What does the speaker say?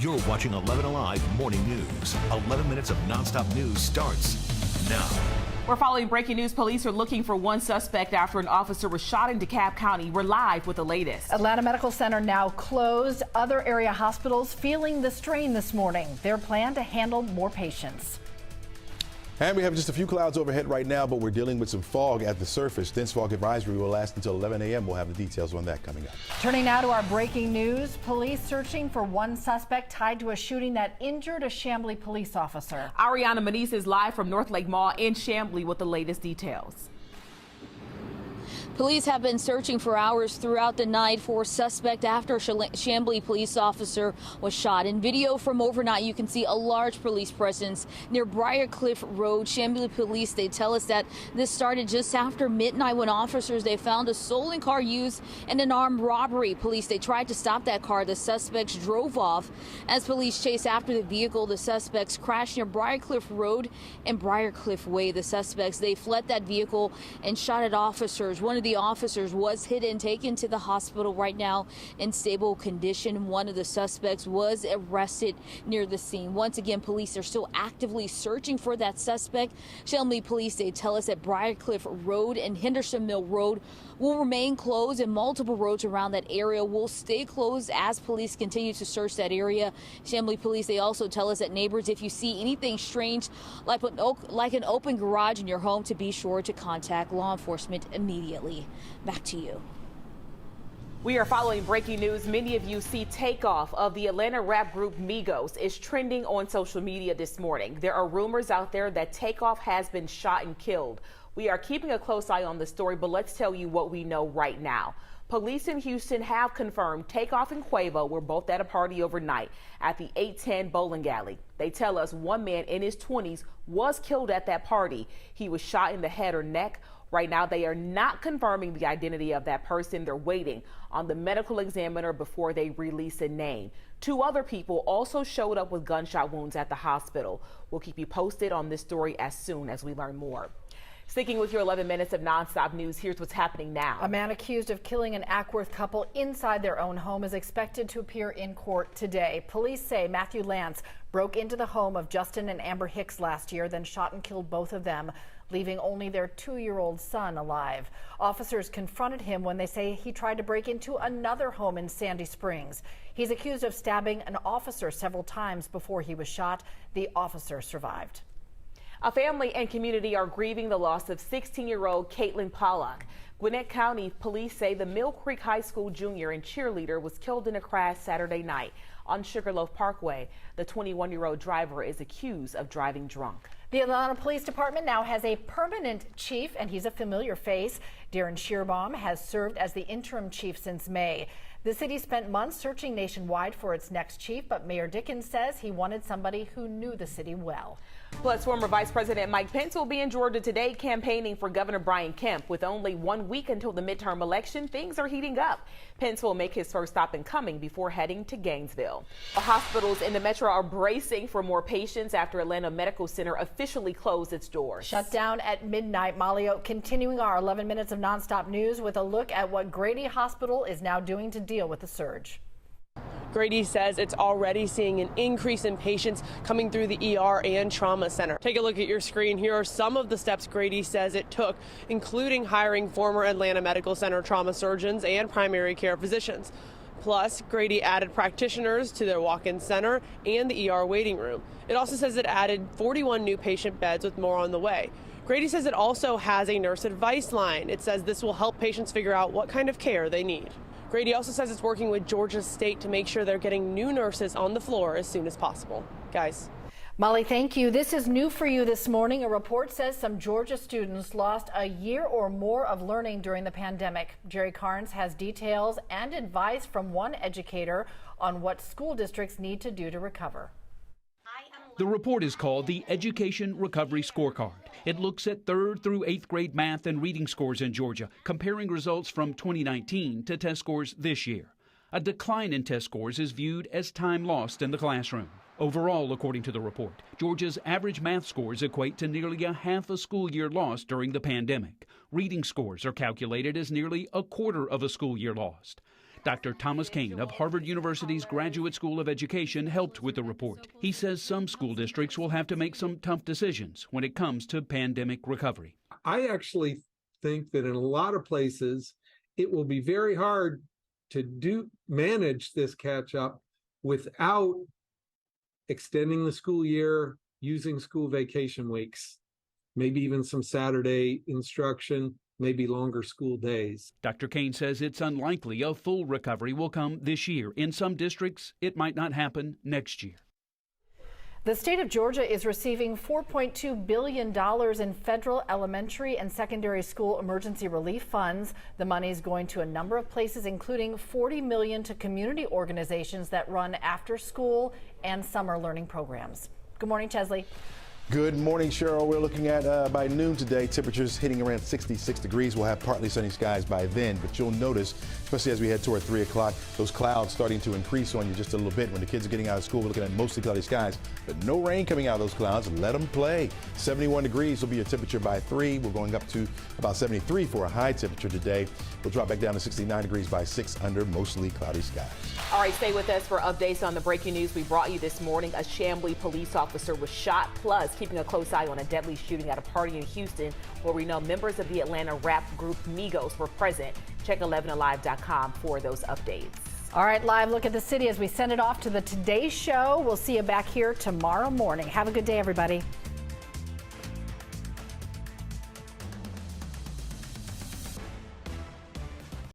You're watching 11 Alive Morning News. 11 minutes of nonstop news starts now. We're following breaking news. Police are looking for one suspect after an officer was shot in DeKalb County. We're live with the latest. Atlanta Medical Center now closed. Other area hospitals feeling the strain this morning. Their plan to handle more patients. And we have just a few clouds overhead right now, but we're dealing with some fog at the surface. Dense fog advisory will last until 11 a.m. We'll have the details on that coming up. Turning now to our breaking news. Police searching for one suspect tied to a shooting that injured a Chamblee police officer. Ariana Maniz is live from North Lake Mall in Chamblee with the latest details. Police have been searching for hours throughout the night for a suspect after a Chamblee police officer was shot. In video from overnight, you can see a large police presence near Briarcliff Road. Chamblee police, they tell us that this started just after midnight when officers, they found a stolen car used in an armed robbery. Police, they tried to stop that car. The suspects drove off. As police chased after the vehicle, the suspects crashed near Briarcliff Road and Briarcliff Way. The suspects, they fled that vehicle and shot at officers. One of the officers was hit and taken to the hospital right now in stable condition. One of the suspects was arrested near the scene. Once again, police are still actively searching for that suspect. Chamblee police, they tell us that Briarcliff Road and Henderson Mill Road will remain closed, and multiple roads around that area will stay closed as police continue to search that area. Chamblee police, they also tell us that neighbors, if you see anything strange like an open garage in your home, to be sure to contact law enforcement immediately. Back to you. We are following breaking news. Many of you see TakeOff of the Atlanta rap group Migos is trending on social media this morning. There are rumors out there that TakeOff has been shot and killed. We are keeping a close eye on the story, but let's tell you what we know right now. Police in Houston have confirmed TakeOff and Quavo were both at a party overnight at the 810 bowling alley. They tell us one man in his 20s was killed at that party. He was shot in the head or neck. Right now, they are not confirming the identity of that person. They're waiting on the medical examiner before they release a name. Two other people also showed up with gunshot wounds at the hospital. We'll keep you posted on this story as soon as we learn more. Sticking with your 11 minutes of nonstop news, here's what's happening now. A man accused of killing an Ackworth couple inside their own home is expected to appear in court today. Police say Matthew Lance broke into the home of Justin and Amber Hicks last year, then shot and killed both of them, leaving only their 2-year-old son alive. Officers confronted him when they say he tried to break into another home in Sandy Springs. He's accused of stabbing an officer several times before he was shot. The officer survived. A family and community are grieving the loss of 16-year-old Caitlin Pollock. Gwinnett County police say the Mill Creek High School junior and cheerleader was killed in a crash Saturday night on Sugarloaf Parkway. The 21-year-old driver is accused of driving drunk. The Atlanta Police Department now has a permanent chief, and he's a familiar face. Darren Shearbaum has served as the interim chief since May. The city spent months searching nationwide for its next chief, but Mayor Dickens says he wanted somebody who knew the city well. Plus, former Vice President Mike Pence will be in Georgia today campaigning for Governor Brian Kemp. With only 1 week until the midterm election, things are heating up. Pence will make his first stop in Cumming before heading to Gainesville. The hospitals in the metro are bracing for more patients after Atlanta Medical Center officially closed its doors. Shut down at midnight. Molly Oak continuing our 11 minutes of nonstop news with a look at what Grady Hospital is now doing to deal with the surge. Grady says it's already seeing an increase in patients coming through the ER and trauma center. Take a look at your screen. Here are some of the steps Grady says it took, including hiring former Atlanta Medical Center trauma surgeons and primary care physicians. Plus, Grady added practitioners to their walk-in center and the ER waiting room. It also says it added 41 new patient beds with more on the way. Grady says it also has a nurse advice line. It says this will help patients figure out what kind of care they need. Grady also says it's working with Georgia State to make sure they're getting new nurses on the floor as soon as possible. Guys. Molly, thank you. This is new for you this morning. A report says some Georgia students lost a year or more of learning during the pandemic. Jerry Carnes has details and advice from one educator on what school districts need to do to recover. The report is called the Education Recovery Scorecard. It looks at 3rd through 8th grade math and reading scores in Georgia, comparing results from 2019 to test scores this year. A decline in test scores is viewed as time lost in the classroom. Overall, according to the report, Georgia's average math scores equate to nearly a half a school year lost during the pandemic. Reading scores are calculated as nearly a quarter of a school year lost. Dr. Thomas Kane of Harvard University's Graduate School of Education helped with the report. He says some school districts will have to make some tough decisions when it comes to pandemic recovery. I actually think that in a lot of places, it will be very hard to manage this catch up without extending the school year, using school vacation weeks, maybe even some Saturday instruction, maybe longer school days. Dr. Kane says it's unlikely a full recovery will come this year. In some districts, it might not happen next year. The state of Georgia is receiving $4.2 billion in federal elementary and secondary school emergency relief funds. The money is going to a number of places, including $40 million to community organizations that run after school and summer learning programs. Good morning, Chamblee. Good morning, Cheryl. We're looking at by noon today, temperatures hitting around 66 degrees. We'll have partly sunny skies by then, but you'll notice, especially as we head toward 3 o'clock, those clouds starting to increase on you just a little bit. When the kids are getting out of school, we're looking at mostly cloudy skies, but no rain coming out of those clouds. Let them play. 71 degrees will be your temperature by 3. We're going up to about 73 for a high temperature today. We'll drop back down to 69 degrees by 6 under mostly cloudy skies. All right, stay with us for updates on the breaking news we brought you this morning. A Chamblee police officer was shot, plus keeping a close eye on a deadly shooting at a party in Houston where we know members of the Atlanta rap group Migos were present. Check 11alive.com for those updates. All right, live look at the city as we send it off to the Today Show. We'll see you back here tomorrow morning. Have a good day, everybody.